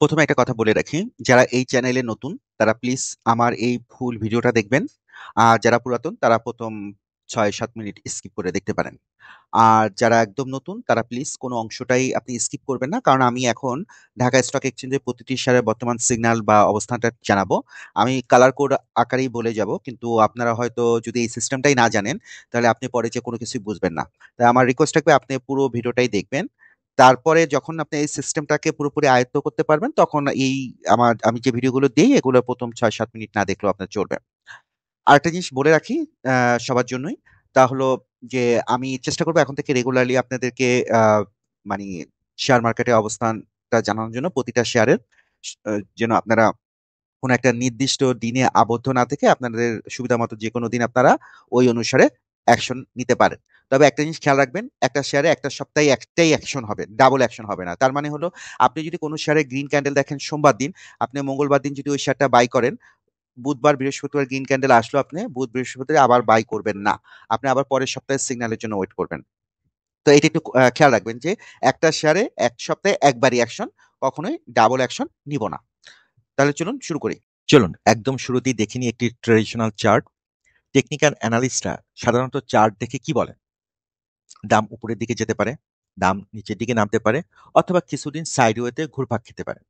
প্রথমে একটা কথা বলে রাখি, যারা এই চ্যানেলে নতুন তারা প্লিজ আমার এই ফুল ভিডিওটা দেখবেন। আর যারা পুরাতন তারা প্রথম 6-7 মিনিট স্কিপ করে দেখতে পারেন। আর যারা একদম নতুন তারা প্লিজ কোনো অংশটাই আপনি স্কিপ করবেন না, কারণ আমি এখন ঢাকা স্টক এক্সচেঞ্জের প্রতিটি শেয়ারের বর্তমান সিগন্যাল বা অবস্থানটা জানাবো। আমি কালার কোড আকারেই বলে যাব, কিন্তু আপনারা হয়তো যদি এই সিস্টেমটাই না জানেন তাহলে আপনি পরে যে কোনো কিছুই বুঝবেন না। তাই আমার রিকোয়েস্ট থাকবে আপনি পুরো ভিডিওটাই দেখবেন। তারপরে যখন আপনি এই সিস্টেমটাকে পুরোপুরি আয়ত্ত করতে পারবেন তখন এই আমি যে ভিডিওগুলো দিই এগুলো প্রথম 6-7 মিনিট না দেখলেও আপনার চলবে। আরেকটা জিনিস বলে রাখি সবার জন্যই, তা হলো যে আমি চেষ্টা করবো এখন থেকে রেগুলারলি আপনাদেরকে আহ, মানে শেয়ার মার্কেটের অবস্থানটা জানানোর জন্য প্রতিটা শেয়ারের যেন আপনারা কোনো একটা নির্দিষ্ট দিনে আবদ্ধ না থেকে আপনাদের সুবিধা মতো যে কোনো দিন আপনারা ওই অনুসারে অ্যাকশন নিতে পারেন। তবে একটা জিনিস খেয়াল রাখবেন, একটা শেয়ারে একটা সপ্তাহে একটাই অ্যাকশন হবে, ডাবল অ্যাকশন হবে না। তার মানে হলো আপনি যদি কোনো শেয়ারে গ্রিন ক্যান্ডেল দেখেন সোমবার দিন, আপনি মঙ্গলবার দিন যদি ওই শেয়ারটা বাই করেন, বুধবার বৃহস্পতিবার গ্রিন ক্যান্ডেল আসলো, আপনি বুধ বৃহস্পতিবার আবার বাই করবেন না, আপনি আবার পরের সপ্তাহের সিগন্যালের জন্য ওয়েট করবেন। তো এটা একটু খেয়াল রাখবেন যে একটা শেয়ারে এক সপ্তাহে একবারই অ্যাকশন, কখনোই ডাবল অ্যাকশন নিব না। তাহলে চলুন শুরু করি। চলুন একদম শুরুতেই দেখে নিই একটি ট্রেডিশনাল চার্ট। টেকনিক্যাল অ্যানালিস্টরা সাধারণত চার্ট দেখে কি বলেন? দাম উপরের দিকে যেতে পারে, দাম নিচের দিকে নামতে পারে, অথবা কিছুদিন সাইডওয়েতে ঘুরপাক খেতে পারে।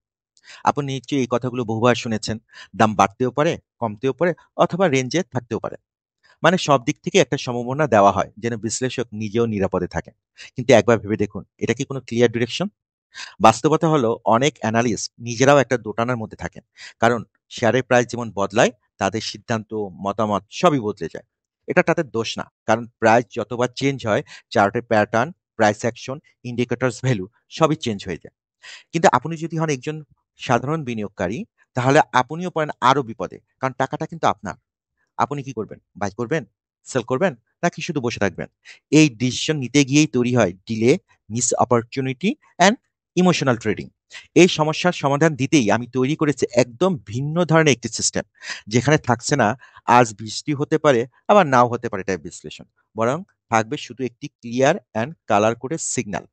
আপনি নিশ্চয়ই এই কথাগুলো বহুবার শুনেছেন। দাম বাড়তেও পারে, কমতেও পারে, অথবা রেঞ্জে থাকতেও পারে। মানে সব দিক থেকে একটা সম্ভাবনা দেওয়া হয় যেন বিশ্লেষক নিজেও নিরাপদে থাকেন। কিন্তু একবার ভেবে দেখুন, এটা কি কোনো ক্লিয়ার ডিরেকশন? বাস্তবতা হলো অনেক অ্যানালিস্ট নিজেরাও একটা দোটানার মধ্যে থাকেন। কারণ শেয়ারের প্রাইস যেমন বদলায়, তাদের সিদ্ধান্ত, মতামত সবই বদলে যায়। এটা তাদের দোষ না, কারণ প্রাইস যতবার চেঞ্জ হয়, চার্টের pattern, price action, indicators value সবই চেঞ্জ হয়ে যায়। কিন্তু আপনি যদি হন একজন সাধারণ বিনিয়োগকারী, তাহলে আপনিও পড়েন আরো বিপদে, কারণ টাকাটা কিন্তু আপনার। আপনি কি করবেন? বাই করবেন, সেল করবেন, নাকি শুধু বসে থাকবেন? এই ডিসিশন নিতে গিয়েই তৈরি হয় delay, miss opportunity and emotional trading. এই সমস্যার সমাধান দিতেই আমি তৈরি করেছি একদম ভিন্ন ধরনের একটি সিস্টেম, যেখানে থাকছে না আজ বৃষ্টি হতে পারে আবার নাও হতে পারে টাইপ বিশ্লেষণ, বরং থাকবে শুধু একটি ক্লিয়ার অ্যান্ড কালার কোডের সিগন্যাল।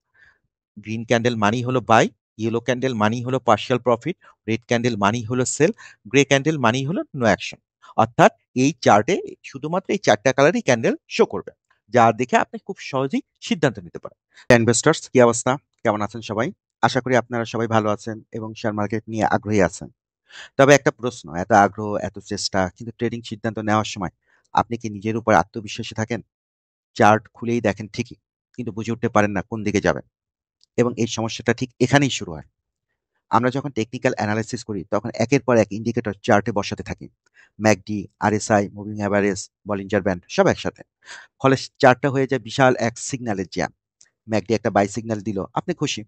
গ্রিন ক্যান্ডেল মানি হলো বাই, ইয়েলো ক্যান্ডেল মানি হলো পার্শিয়াল প্রফিট, রেড ক্যান্ডেল মানি হলো সেল, গ্রে ক্যান্ডেল মানি হলো নো অ্যাকশন। অর্থাৎ এই চার্টে শুধুমাত্র এই চারটা কালারই ক্যান্ডেল শো করবে, যা দেখে আপনি খুব সহজেই সিদ্ধান্ত নিতে পারেন। ইনভেস্টার্স, কি অবস্থা? কেমন আছেন সবাই? আশা করি আপনারা সবাই ভালো আছেন এবং শেয়ার মার্কেট নিয়ে আগ্রহী আছেন। তবে একটা প্রশ্ন, এত আগ্রহ, এত চেষ্টা, কিন্তু ট্রেডিং সিদ্ধান্ত নেওয়ার সময় আপনি কি নিজের উপর আত্মবিশ্বাসী থাকেন? চার্ট খুলেই দেখেন ঠিকই, কিন্তু বুঝে উঠতে পারেন না কোন দিকে যাবেন। এবং এই সমস্যাটা ঠিক এখানেই শুরু হয়। আমরা যখন টেকনিক্যাল অ্যানালাইসিস করি তখন একের পর এক ইন্ডিকেটর চার্টে বসাতে থাকি। McD, RSI, moving average, Bollinger band সব একসাথে। ফলে চার্টটা হয়ে যায় বিশাল এক সিগন্যালের জ্যাম। ম্যাকডি একটা বাই সিগন্যাল দিল, আপনি খুশি,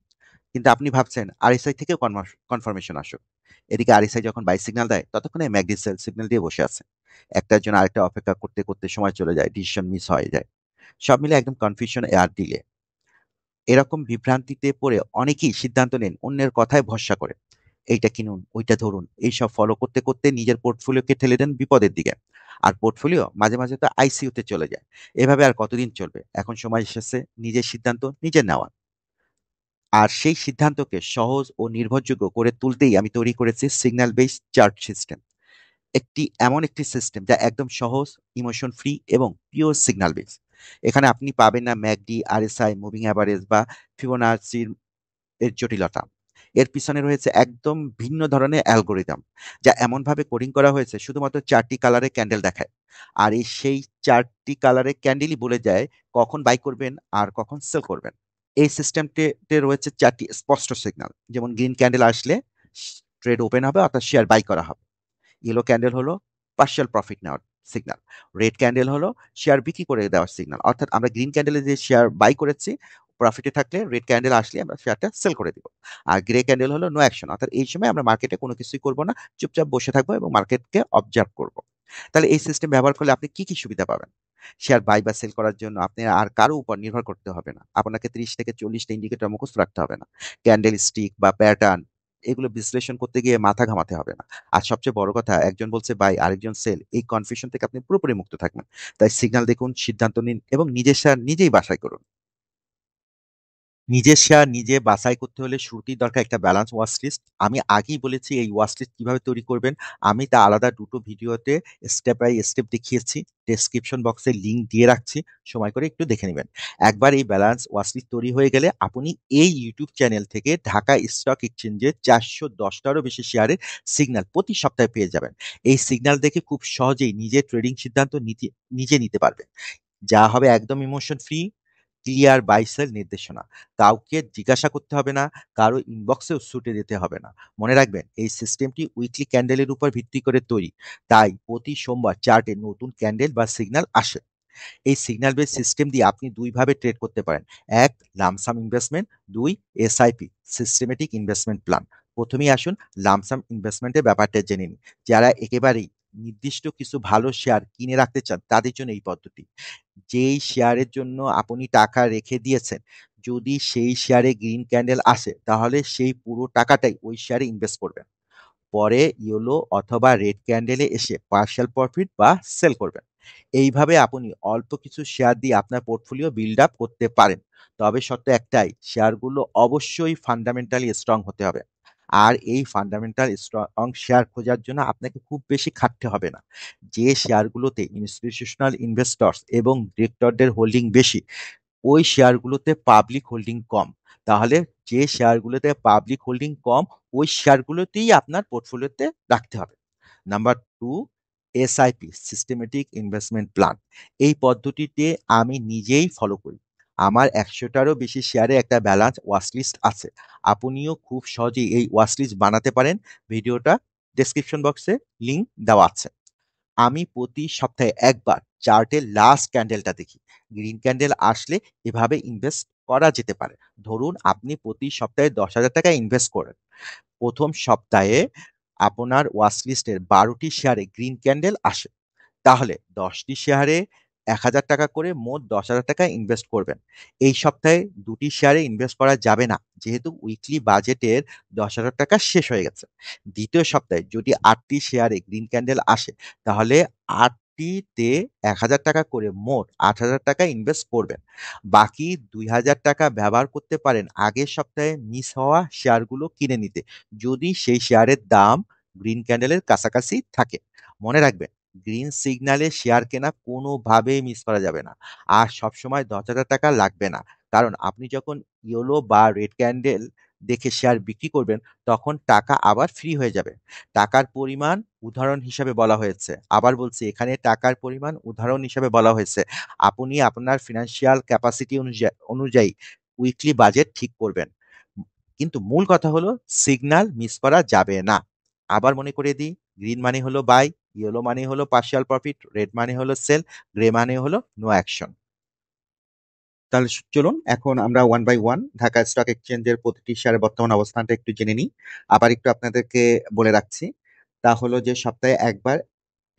কিন্তু আপনি ভাবছেন আরএসআই থেকেও কনফার্মেশন আসুক। এদিকে আরএসআই যখন বাই সিগন্যাল দেয় ততক্ষণে ম্যাকডি সেল সিগন্যাল দিয়ে বসে আছে। একটার জন্য আরেকটা অপেক্ষা করতে করতে সময় চলে যায়, ডিসিশন মিস হয়ে যায়। সব মিলে একদম কনফিউশন আর ডিলে। এরকম বিভ্রান্তিতে পড়ে অনেকেই সিদ্ধান্ত নেন অন্যের কথায় ভরসা করে। এইটা কিনুন, ওইটা ধরুন, এইসব ফলো করতে করতে নিজের পোর্টফোলিওকে ঠেলে দেন বিপদের দিকে। আর পোর্টফোলিও মাঝে মাঝে তো আইসিইউতে চলে যায়। এভাবে আর কতদিন চলবে? এখন সময় এসেছে নিজের সিদ্ধান্ত নিজে নেওয়া। আর সেই সিদ্ধান্তকে সহজ ও নির্ভরযোগ্য করে তুলতেই আমি তৈরি করেছি সিগন্যাল বেসড চার্ট সিস্টেম। এমন একটি সিস্টেম যা একদম সহজ, ইমোশন ফ্রি এবং পিওর সিগন্যাল বেস। এখানে আপনি পাবেন না ম্যাকডি, আরএসআই, মুভিং অ্যাভারেজ বা ফিবোনাচির এর জটিলতা। এর পিছনে রয়েছে একদম ভিন্ন ধরনের অ্যালগোরিদম, যা এমনভাবে কোডিং করা হয়েছে শুধুমাত্র 4টি কালারে ক্যান্ডেল দেখায়। আর সেই 4টি কালারে ক্যান্ডেলই বলে যায় কখন বাই করবেন আর কখন সেল করবেন। এই সিস্টেমটিতে রয়েছে 4টি স্পষ্ট সিগন্যাল। যেমন গ্রিন ক্যান্ডেল আসলে ট্রেড ওপেন হবে, অর্থাৎ শেয়ার বাই করা হবে। ইয়েলো ক্যান্ডেল হলো পার্শিয়াল প্রফিট নেওয়ার সিগন্যাল। রেড ক্যান্ডেল হলো শেয়ার বিক্রি করে দেওয়ার সিগন্যাল, অর্থাৎ আমরা গ্রিন ক্যান্ডেলে যে শেয়ার বাই করেছি প্রফিটে থাকলে রেড ক্যান্ডেল আসলে আমরা শেয়ারটা সেল করে দিব। আর গ্রে ক্যান্ডেল হলো নো অ্যাকশন, অর্থাৎ এই সময় আমরা মার্কেটে কোনো কিছুই করব না, চুপচাপ বসে থাকবো এবং মার্কেটকে অবজার্ভ করব। তাহলে এই সিস্টেম ব্যবহার করলে আপনি কি কি সুবিধা পাবেন? শেয়ার বাই বা সেল করার জন্য আপনি আর কারো উপর নির্ভর করতে হবে না, আপনাকে 30 থেকে 40টা ইন্ডিকেটর মুখস্থ রাখতে হবে না। ক্যান্ডেল স্টিক বা প্যাটার্ন এগুলো বিশ্লেষণ করতে গিয়ে মাথা ঘামাতে হবে না। আর সবচেয়ে বড় কথা, একজন বলছে বাই আরেকজন সেল, এই কনফিউশন থেকে আপনি পুরোপুরি মুক্ত থাকবেন। তাই সিগন্যাল দেখুন, সিদ্ধান্ত নিন এবং নিজের শেয়ার নিজেই বাছাই করুন। নিজের শেয়ার নিজে বাছাই করতে হলে শুরুতেই দরকার একটা ব্যালান্স ওয়াচ লিস্ট। আমি আগেই বলেছি এই ওয়াচ লিস্ট কিভাবে তৈরি করবেন। আমি তা আলাদা দুটো ভিডিওতে স্টেপ বাই স্টেপ দেখিয়েছি। ডেসক্রিপশন বক্সে লিঙ্ক দিয়ে রাখছি, সময় করে একটু দেখে নেবেন। একবার এই ব্যালান্স ওয়াচ লিস্ট তৈরি হয়ে গেলে আপনি এই ইউটিউব চ্যানেল থেকে ঢাকা স্টক এক্সচেঞ্জে 410টারও বেশি শেয়ারের সিগন্যাল প্রতি সপ্তাহে পেয়ে যাবেন। এই সিগন্যাল দেখে খুব সহজেই নিজের ট্রেডিং সিদ্ধান্ত নিজে নিতে পারবেন, যা হবে একদম emotion free, clear buy sell নির্দেশনা। কাউকে জিজ্ঞাসা করতে হবে না, কারো ইনবক্সেও ছুটে যেতে হবে না। মনে রাখবেন এই সিস্টেমটি উইকলি ক্যান্ডেলের উপর ভিত্তি করে তৈরি, তাই প্রতি সোমবার চার্টে নতুন ক্যান্ডেল বা সিগন্যাল আসে। এই সিগন্যাল বেস সিস্টেম দিয়ে আপনি দুইভাবে ট্রেড করতে পারেন। এক, লামসাম ইনভেস্টমেন্ট। দুই, এসআইপি সিস্টেমেটিক ইনভেস্টমেন্ট প্ল্যান। প্রথমেই আসুন লামসাম ইনভেস্টমেন্টের ব্যাপারটা জেনে নিন। যারা একেবারেই নির্দিষ্ট কিছু ভালো শেয়ার কিনে রাখতে চান তাদের জন্য এই পদ্ধতি। যেই শেয়ারের জন্য আপনি টাকা রেখে দিয়েছেন, যদি সেই শেয়ারে গ্রিন ক্যান্ডেল আসে তাহলে সেই পুরো টাকাটাই ওই শেয়ারে ইনভেস্ট করবেন। পরে ইয়েলো অথবা রেড ক্যান্ডেলে এসে পার্শিয়াল প্রফিট বা সেল করবেন। এইভাবে আপনি অল্প কিছু শেয়ার দিয়ে আপনার পোর্টফোলিও বিল্ড আপ করতে পারেন। তবে শর্ত একটাই, শেয়ারগুলো অবশ্যই ফান্ডামেন্টালি স্ট্রং হতে হবে। আর এই ফান্ডামেন্টাল স্ট্রং শেয়ার খোঁজার জন্য আপনাকে খুব বেশি খাটতে হবে না। যে শেয়ারগুলোতে ইনস্টিটিউশনাল ইনভেস্টর্স এবং ডিরেক্টরদের হোল্ডিং বেশি, ওই শেয়ারগুলোতে পাবলিক হোল্ডিং কম। তাহলে যে শেয়ারগুলোতে পাবলিক হোল্ডিং কম, ওই শেয়ারগুলোতেই আপনার পোর্টফোলিওতে রাখতে হবে। Number two, SIP systematic investment plan. এই পদ্ধতিতে আমি নিজেই ফলো করি। আমার 100টারও বেশি শেয়ারে একটা ব্যালান্স ওয়াচলিস্ট আছে। আপনিও খুব সহজেই এই ওয়াচলিস্ট বানাতে পারেন। ভিডিওটা ডেসক্রিপশন বক্সে লিঙ্ক দেওয়া আছে। আমি প্রতি সপ্তাহে একবার চার্টের লাস্ট ক্যান্ডেলটা দেখি। গ্রিন ক্যান্ডেল আসলে এভাবে ইনভেস্ট করা যেতে পারে। ধরুন আপনি প্রতি সপ্তাহে 10,000 টাকা ইনভেস্ট করেন। প্রথম সপ্তাহে আপনার ওয়াচ লিস্টের 12টি শেয়ারে গ্রিন ক্যান্ডেল আসে, তাহলে 10টি শেয়ারে 1,000 টাকা করে মোট 10,000 টাকা ইনভেস্ট করবেন। এই সপ্তাহে 2টি শেয়ারে ইনভেস্ট করা যাবে না, যেহেতু উইকলি বাজেটের 10,000 টাকা শেষ হয়ে গেছে। দ্বিতীয় সপ্তাহে যদি 8টি শেয়ারে গ্রিন ক্যান্ডেল আসে, তাহলে 8টিতে 1,000 টাকা করে মোট 8,000 টাকা ইনভেস্ট করবেন। বাকি 2,000 টাকা ব্যবহার করতে পারেন আগের সপ্তাহে মিস হওয়া শেয়ারগুলো কিনে নিতে, যদি সেই শেয়ারের দাম গ্রিন ক্যান্ডেলের কাছাকাছি থাকে। মনে রাখবেন, গ্রিন সিগন্যালে শেয়ার কেনা কোনোভাবেই মিস করা যাবে না। আর সবসময় 10,000 টাকা লাগবে না, কারণ আপনি যখন ইয়েলো বা রেড ক্যান্ডেল দেখে শেয়ার বিক্রি করবেন, তখন টাকা আবার ফ্রি হয়ে যাবে। টাকার পরিমাণ উদাহরণ হিসাবে বলা হয়েছে। আবার বলছি, এখানে টাকার পরিমাণ উদাহরণ হিসাবে বলা হয়েছে। আপনি আপনার ফিনান্সিয়াল ক্যাপাসিটি অনুযায়ী উইকলি বাজেট ঠিক করবেন। কিন্তু মূল কথা হলো, সিগন্যাল মিস করা যাবে না। আবার মনে করে দিই, গ্রিন মানে হলো বাই, ইয়েলো মানে হলো পার্শিয়াল প্রফিট, রেড মানে হলো সেল, গ্রে মানে হলো নো অ্যাকশন। তাহলে চলুন এখন আমরা one by one Dhaka stock এক্সচেঞ্জের প্রতিটি শেয়ারের বর্তমান অবস্থানটা একটু জেনে নিই। আবার একটু আপনাদেরকে বলে রাখছি, তা হলো যে সপ্তাহে একবার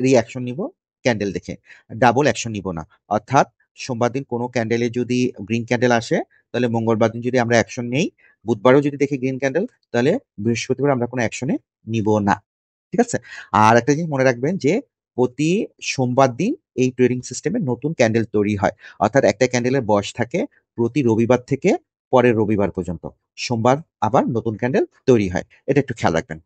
রিঅ্যাকশন নিব ক্যান্ডেল দেখে, ডাবল অ্যাকশন নিব না। অর্থাৎ সোমবার দিন কোনো ক্যান্ডেলে যদি গ্রিন ক্যান্ডেল আসে, তাহলে মঙ্গলবার দিন যদি আমরা অ্যাকশন নেই, বুধবারও যদি দেখি গ্রিন ক্যান্ডেল, তাহলে বৃহস্পতিবার আমরা কোনো অ্যাকশনে নিব না। ঠিক আছে? আর একটা জিনিস মনে রাখবেন যে প্রতি সোমবার দিন এই ট্রেডিং সিস্টেমে নতুন ক্যান্ডেল তৈরি হয়। অর্থাৎ একটা ক্যান্ডেলের বয়স থাকে প্রতি রবিবার থেকে পরের রবিবার পর্যন্ত। সোমবার আবার নতুন ক্যান্ডেল তৈরি হয়। এটা একটু খেয়াল রাখবেন।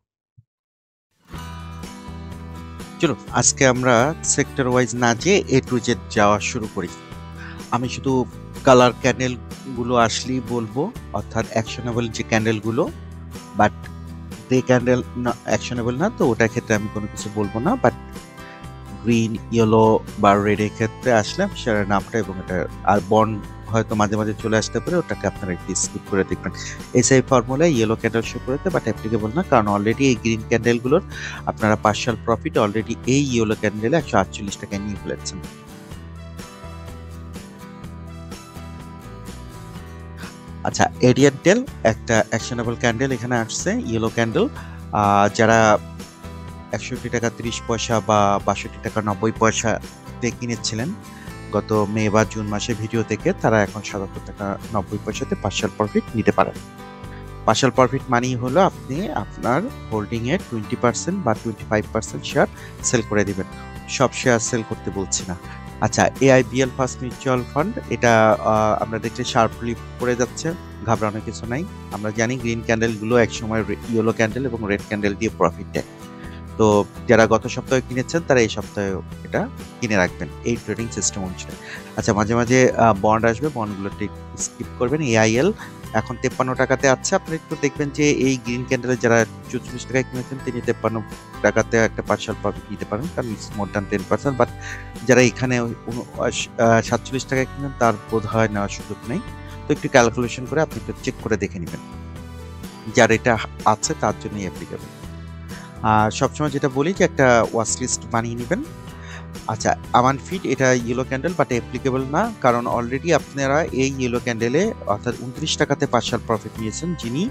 চলুন আজকে আমরা সেক্টর ওয়াইজ না যেয়ে এ টু জেড যাওয়া শুরু করি। আমি শুধু কালার ক্যান্ডেল গুলো আসলেই বলবো, অর্থাৎ অ্যাকশনেবল যে ক্যান্ডেল গুলো। বাট গ্রে ক্যান্ডেল না, অ্যাকশনেবল না, তো ওটার ক্ষেত্রে আমি কোনো কিছু বলবো না। বাট গ্রিন, ইয়েলো বা রেড এর ক্ষেত্রে আসলে শেয়ারের নামটা এবং এটা আর বন্ড হয়তো মাঝে মাঝে চলে আসতে পারে, ওটাকে আপনারা একটু স্কিপ করে দেখবেন। এসআই ফর্মুলায় ইয়েলো ক্যান্ডেল শো করেছে, বাট অ্যাপ্লিকেবল না, কারণ অলরেডি এই গ্রিন ক্যান্ডেলগুলোর আপনারা পার্শিয়াল প্রফিট অলরেডি এই ইয়েলো ক্যান্ডেলে 148 টাকায় নিয়ে ফেলেছেন। আচ্ছা, এরিয়েন্টেল একটা অ্যাকশনেবল ক্যান্ডেল এখানে আসছে, ইয়েলো ক্যান্ডেল। যারা 61 টাকা 30 পয়সা বা 62 টাকা 90 পয়সাতে কিনেছিলেন গত মে বা জুন মাসে ভিডিও থেকে, তারা এখন 77 টাকা 90 পয়সাতে পার্শিয়াল প্রফিট নিতে পারেন। পার্শিয়াল প্রফিট মানেই হলো আপনি আপনার হোল্ডিং এর 20% বা 25% শেয়ার সেল করে দিবেন। সব শেয়ার সেল করতে বলছি না, আচ্ছা, AIBL ফার্স্ট মিউচুয়াল ফান্ড, এটা আমরা দেখছি শার্পলি পড়ে যাচ্ছে, ঘাবড়ানোর কিছু নাই। আমরা জানি গ্রিন ক্যান্ডেলগুলো একসময় ইয়েলো ক্যান্ডেল এবং রেড ক্যান্ডেল দিয়ে প্রফিট দেয়। তো যারা গত সপ্তাহে কিনেছেন তারা এই সপ্তাহে এটা কিনে রাখবেন এই ট্রেডিং সিস্টেম অনুসারে। আচ্ছা, মাঝে মাঝে বন্ড আসবে, বন্ডগুলো স্কিপ করবেন। AIL এখন 53 টাকাতে আছে। আপনি একটু দেখবেন যে এই গ্রিন ক্যান্ডেলে যারা 44 টাকায় কিনেছেন তিনি 53 টাকাতে একটা পার্শাল প্রফিট নিতে পারেন, কারণ ইটস মোর দ্যান 10%। বাট যারা এখানে 47 টাকায় কিনেন তার বোধ হয় নেওয়ার সুযোগ নেই। তো একটু ক্যালকুলেশন করে আপনি একটু চেক করে দেখে নেবেন, যার এটা আছে তার জন্যই অ্যাপ্লিকেবল। আর সবসময় যেটা বলি যে একটা ওয়াচ লিস্ট বানিয়ে নেবেন। আচ্ছা, আমান ফিট এটা ইয়েলো ক্যান্ডেল বাট অ্যাপ্লিকেবল না, কারণ অলরেডি আপনারা এই ইয়েলো ক্যান্ডেলে অর্থাৎ 29 টাকাতে পার্শাল প্রফিট নিয়েছেন। যিনি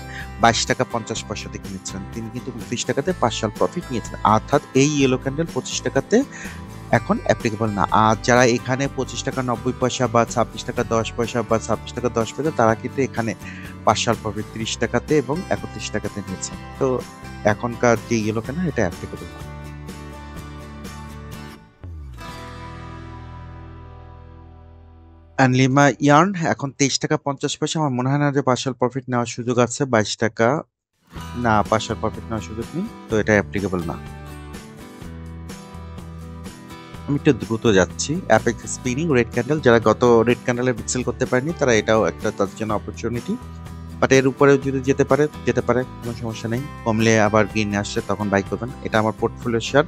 22 টাকা 50 পয়সাতে কিনেছিলেন তিনি কিন্তু 29 টাকাতে পার্শাল প্রফিট নিয়েছেন, অর্থাৎ এই ইয়েলো ক্যান্ডেল 25 টাকাতে এখন অ্যাপ্লিকেবল না। আর যারা এখানে 25 টাকা 90 পয়সা বা 26 টাকা 10 পয়সা বা 26 টাকা 10 পয়সা, তারা কিন্তু এখানে পার্শাল প্রফিট 30 টাকাতে এবং 31 টাকাতে নিয়েছেন। তো এখনকার যে ইয়েলো ক্যান্ডেল এটা অ্যাপ্লিকেবল না। অ্যানলিমা ইয়ার্ন এখন 23 টাকা 50 পয়সা। আমার মনে হয় না যে পার্শাল প্রফিট নেওয়ার সুযোগ আছে। 22 টাকা না, পার্শাল প্রফিট নেওয়ার সুযোগ নেই, তো এটা অ্যাপ্লিকেবল না। আমি একটু দ্রুত যাচ্ছি। অ্যাপেক্স স্পিনিং রেড ক্যান্ডেল, যারা গত রেড ক্যান্ডেলে বিক্সেল করতে পারেনি তারা এটাও একটা তাদের জন্য অপরচুনিটি। বাট এর উপরে যদি যেতে পারে কোনো সমস্যা নেই। কমলে আবার গ্রিন আসছে তখন বাই করবেন। এটা আমার পোর্টফোলিও শেয়ার।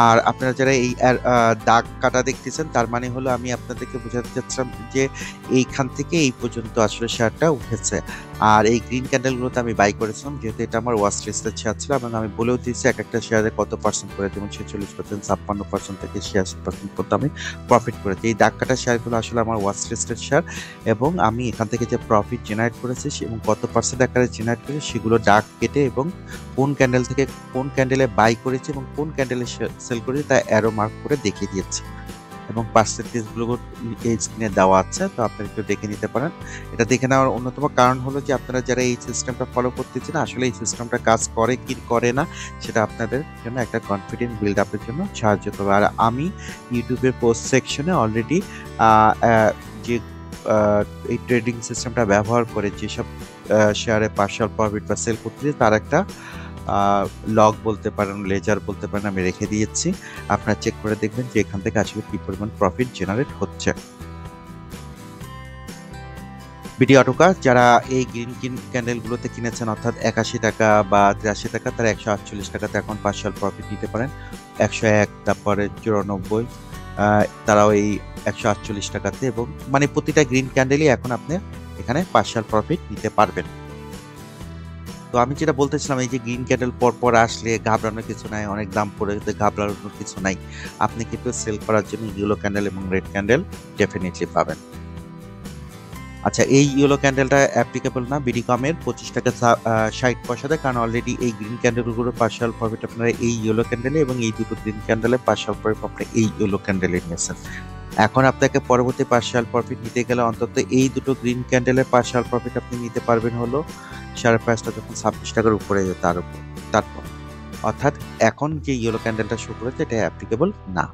আর আপনারা যারা এই দাগ কাটা দেখতেছেন তার মানে হলো আমি আপনাদেরকে বোঝাতে চাচ্ছিলাম যে এইখান থেকে এই পর্যন্ত আসলে শেয়ারটা উঠেছে। আর এই গ্রিন ক্যান্ডেলগুলোতে আমি বাই করেছিলাম, যেহেতু এটা আমার ওয়াচ লিস্টের শেয়ার ছিল, এবং আমি বলেও দিয়েছি এক একটা শেয়ারে কত পার্সেন্ট করে, যেমন 46%, 56% থেকে 86% পর্যন্ত আমি প্রফিট করেছি। এই দাগ কাটা শেয়ারগুলো আসলে আমার ওয়াচ লিস্টের শেয়ার, এবং আমি এখান থেকে যে প্রফিট জেনারেট করেছি এবং কত পার্সেন্ট আকারে জেনারেট করেছি সেগুলো দাগ কেটে এবং কোন ক্যান্ডেল থেকে কোন ক্যান্ডেলে বাই করেছি এবং কোন ক্যান্ডেলে সেল করেছি তা অ্যারো মার্ক করে দেখিয়ে দিয়েছি, এবং পার্সেন্টেজগুলো এই স্ক্রিনে দেওয়া আছে, তো আপনারা একটু দেখে নিতে পারেন। এটা দেখে নেওয়ার অন্যতম কারণ হলো যে আপনারা যারা এই সিস্টেমটা ফলো করতেছেন আসলে এই সিস্টেমটা কাজ করে কি করে না সেটা আপনাদের জন্য একটা কনফিডেন্স বিল্ড আপের জন্য সাহায্য করবে। আর আমি ইউটিউবের পোস্ট সেকশনে অলরেডি যে এই ট্রেডিং সিস্টেমটা ব্যবহার করে যেসব শেয়ারে পার্শাল প্রফিট বা সেল করতেছি তার একটা লগ বলতে পারেন, লেজার বলতে পারেন, আমি রেখে দিয়েছি। আপনারা চেক করে দেখবেন যে এখান থেকে আসলে কি পরিমাণ প্রফিট জেনারেট হচ্ছে। বিডি অটোকা যারা এই গ্রিন ক্যান্ডেলগুলোতে কিনেছেন অর্থাৎ 81 টাকা বা 83 টাকা, তারা 148 টাকাতে এখন পার্শাল প্রফিট নিতে পারেন। 101, তারপরে 94, তারাও এই 148 টাকাতে, এবং মানে প্রতিটা গ্রিন ক্যান্ডেলই এখন আপনি এখানে পার্শাল প্রফিট নিতে পারবেন। তো আমি যেটা বলতেছিলাম, এই যে গ্রিন ক্যান্ডেল পর আসলে ঘাবড়ানোর কিছু নাই, অনেক দাম পড়ে যেতে ঘাবড়ানোর কিছু নাই। আপনি কিন্তু সেল করার জন্য ইয়েলো ক্যান্ডেল এবং রেড ক্যান্ডেল ডেফিনেটলি পাবেন। আচ্ছা, এই ইয়েলো ক্যান্ডেলটা অ্যাপ্লিকেবল না বিডিকমের 25 টাকা 60 পয়সাতে, কারণ অলরেডি এই গ্রিন ক্যান্ডেলগুলো পার্শাল প্রফিট আপনারা এই ইয়েলো ক্যান্ডেলে এবং এই দুটো গ্রিন ক্যান্ডেলে পার্শাল প্রফিট আপনারা এই ইয়েলো ক্যান্ডেলে নিয়েছেন। এখন আপনাকে পরবর্তী পার্শাল প্রফিট নিতে গেলে অন্তত এই দুটো গ্রিন ক্যান্ডেলের পার্শাল প্রফিট আপনি নিতে পারবেন হলো শেয়ার প্রাইসটা যখন 26 টাকার উপরে তারপর, অর্থাৎ এখন যে ইয়েলো ক্যান্ডেলটা শো করেছে এটা অ্যাপ্লিকেবল না।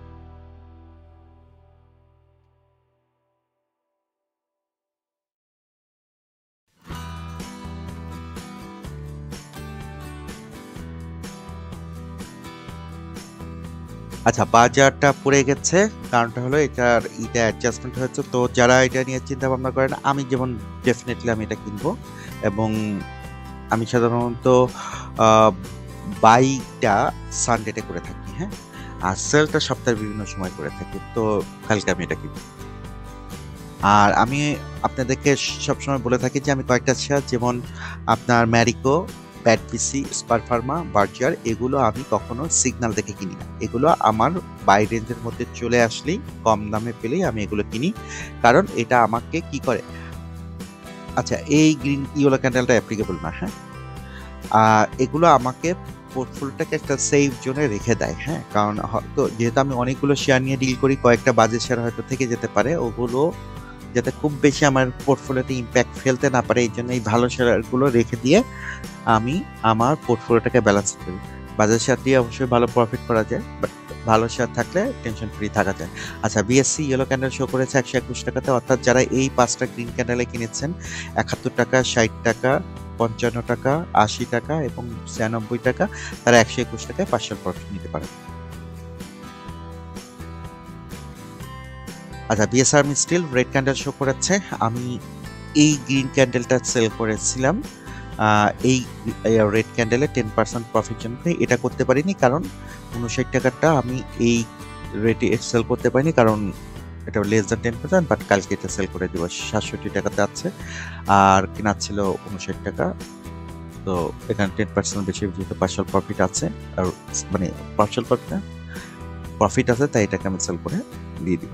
আচ্ছা, বাজারটা পড়ে গেছে, কারণটা হলো এটা অ্যাডজাস্টমেন্ট হয়েছে। তো যারা এটা নিয়ে চিন্তা ভাবনা করেন, আমি যেমন ডেফিনেটলি আমি এটা কিনবো, এবং আমি সাধারণত বাইটা সানডেতে করে থাকি, হ্যাঁ, আর সেলটা সপ্তাহের বিভিন্ন সময় করে থাকি। তো কালকে আমি এটা কিনবো। আর আমি আপনাদেরকে সবসময় বলে থাকি যে আমি কয়েকটা শেয়ার, যেমন আপনার ম্যারিকো, ব্যাডপিসি, স্পার ফার্মা, বার্জার, এগুলো আমি কখনো সিগন্যাল দেখে কিনি না। এগুলো আমার বাই রেঞ্জের মধ্যে চলে আসলেই, কম দামে পেলেই আমি এগুলো কিনি, কারণ এটা আমাকে কি করে। আচ্ছা, এই গ্রিন ইয়েলো ক্যান্ডেলটা অ্যাপ্লিকেবল না, হ্যাঁ, এগুলো আমাকে পোর্টফোলিওটাকে একটা সেফ জোনে রেখে দেয়, হ্যাঁ, কারণ হয়তো যেহেতু আমি অনেকগুলো শেয়ার নিয়ে ডিল করি, কয়েকটা বাজে শেয়ার হয়তো থেকে যেতে পারে, ওগুলো যাতে খুব বেশি আমার পোর্টফোলিওতে ইম্প্যাক্ট ফেলতে না পারে, এই জন্য এই ভালো শেয়ারগুলো রেখে দিয়ে আমি আমার পোর্টফোলিওটাকে ব্যালেন্স করি। বাজার শেয়ার দিয়ে অবশ্যই ভালো প্রফিট করা যায়, বাট ভালো শেয়ার থাকলে টেনশন ফ্রি থাকা যায়। আচ্ছা, বিএসসি ইয়েলো ক্যান্ডেল শো করেছে 121 টাকাতে, অর্থাৎ যারা এই 5টা গ্রিন ক্যান্ডেলে কিনেছেন 71 টাকা, 60 টাকা, 55 টাকা, 80 টাকা এবং 96 টাকা, তারা 121 টাকায় পার্শিয়াল প্রফিট নিতে পারেন। আচ্ছা, BSR steel red candle show করেছে। আমি এই গ্রিন ক্যান্ডেলটা সেল করেছিলাম এই রেড ক্যান্ডেলে 10% প্রফিট জন্য। এটা করতে পারিনি কারণ 59 টাকাটা আমি এই রেটে সেল করতে পারিনি, কারণ এটা লেস দ্যান 10%, বাট কালকে এটা সেল করে দিব। 67 টাকাতে আছে আর কেনার ছিল 59 টাকা, তো এখানে 10% বেশি যেহেতু পার্শাল প্রফিট আছে, আর মানে পার্শাল প্রফিট আছে, তাই এটাকে আমি সেল করে দিয়ে দিব।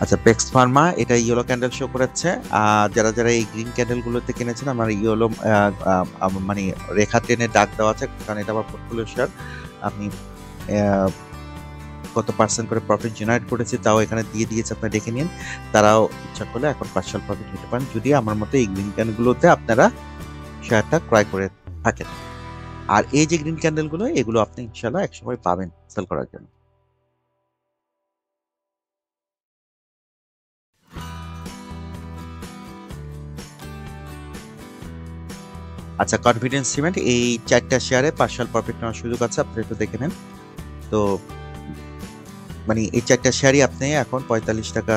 আচ্ছা, পেক্স ফার্মা এটা ইয়েলো ক্যান্ডেল শো করেছে। যারা যারা এই গ্রিন ক্যান্ডেলগুলোতে কিনেছেন, আমার ইয়েলো মানে রেখা টেনে দাগ দেওয়া আছে, কারণ এটা আমার পোর্টফোলিও শেয়ার। আমি কত পার্সেন্ট করে প্রফিট জেনারেট করেছি তাও এখানে দিয়ে দিয়েছে, আপনারা দেখে নিন। তারাও ইচ্ছা করলে এখন পার্শাল প্রফিট নিতে পারেন, যদি আমার মতো এই গ্রিন ক্যান্ডেলগুলোতে আপনারা শেয়ারটা ক্রয় করে থাকেন। আর এই যে গ্রিন ক্যান্ডেলগুলো, এগুলো আপনি ইনশাল্লাহ একসময় পাবেন সেল করার জন্য। আচ্ছা, কনফিডেন্স সিমেন্ট এই 4টা শেয়ারে পার্শাল প্রফিট নেওয়ার সুযোগ আছে, আপনি একটু দেখে নেন। তো মানে এই 4টা শেয়ারই আপনি এখন 45 টাকা,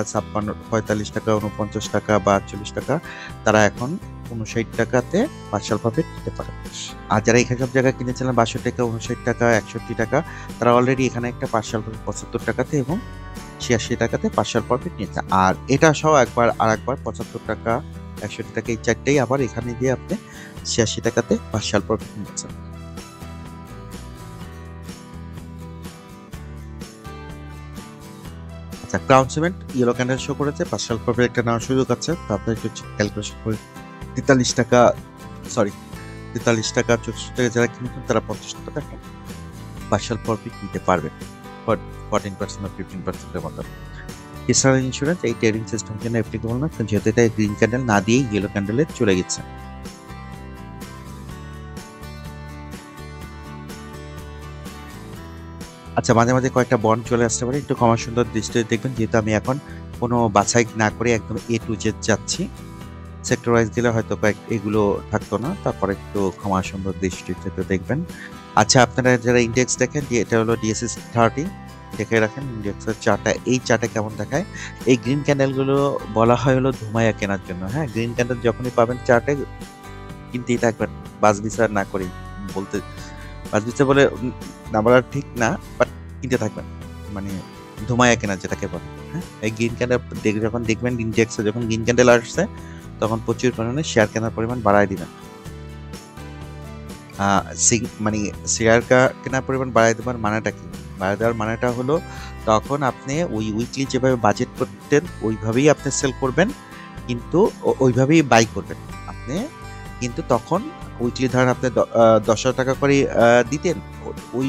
45 টাকা, 49 টাকা বা 48 টাকা, তারা এখন 59 টাকাতে পার্শাল প্রফিট নিতে পারে। আর যারা এখানে সব জায়গায় কিনেছিলেন 62 টাকা, 59 টাকা, 61 টাকা, তারা অলরেডি এখানে একটা পার্শাল প্রফিট 75 টাকাতে এবং 86 টাকাতে পার্শাল প্রফিট নিয়েছে। আর এটা সহ একবার 75 টাকা, 61 টাকা, এই 4টাই আবার এখানে দিয়ে আপনি 86 টাকাতে পার্শাল প্রফিট নিয়েছেন। আচ্ছা, crown cement yellow candle show করেছে, পার্শাল প্রফিট একটা নেওয়ার সুযোগ আছে, তো আপনি একটু ক্যালকুলেশন করে 43 টাকা 64 টাকা যারা কিনেছেন তারা 50 টাকা পার্শাল প্রফিট নিতে পারবেন 14% বা 15% মতো। এছাড়া ইন্স্যুরেন্স এই ট্রেডিং সিস্টেম জন্য অ্যাপ্লিকেবল না, যেহেতু এটা গ্রিন ক্যান্ডেল না দিয়ে ইয়েলো ক্যান্ডেলে চলে গেছে। আচ্ছা, মাঝে মাঝে কয়েকটা বন্ড চলে আসতে পারে, একটু ক্ষমা সুন্দর দৃষ্টিতে দেখবেন, যেহেতু আমি এখন কোনো বাছাই না করে একদম A to Z যাচ্ছি। সেক্টর ওয়াইজ দিলে হয়তো এগুলো থাকতো না, তারপরে একটু ক্ষমা সুন্দর দৃষ্টিতে দেখবেন। আচ্ছা, আপনারা যারা ইন্ডেক্স দেখেন, যে এটা হলো DSC 30, দেখে রাখেন ইন্ডেক্সের চার্টটা, এই চার্টে কেমন দেখায়। এই গ্রিন ক্যান্ডেলগুলো বলা হয় হলো ধুমাইয়া কেনার জন্য। হ্যাঁ, গ্রিন ক্যান্ডেল যখনই পাবেন চার্টে কিনতেই থাকবেন, বাস বিচার না করেই। বলতে বাস বিচার বলে না বলার ঠিক না, বাট কিনতে থাকবেন, মানে ধুমাইয়া কেনার যেটাকে বলে। হ্যাঁ, এই গ্রিন ক্যান্ডেল যখন দেখবেন ইন্ডেক্সে যখন গ্রিন ক্যান্ডেল আসছে, তখন প্রচুর পরিমাণে শেয়ার কেনার পরিমাণ বাড়ায় দিবেন। মানে শেয়ার কেনার পরিমাণ বাড়ায় দেওয়ার মানেটা কি? বাড়ায় দেওয়ার মানেটা হলো, তখন আপনি ওই উইকলি যেভাবে বাজেট করতেন ওইভাবেই আপনি সেল করবেন, কিন্তু ওইভাবেই বাই করবেন আপনি। কিন্তু তখন উইকলি ধরেন আপনি 10,000 টাকা করে দিতেন, ওই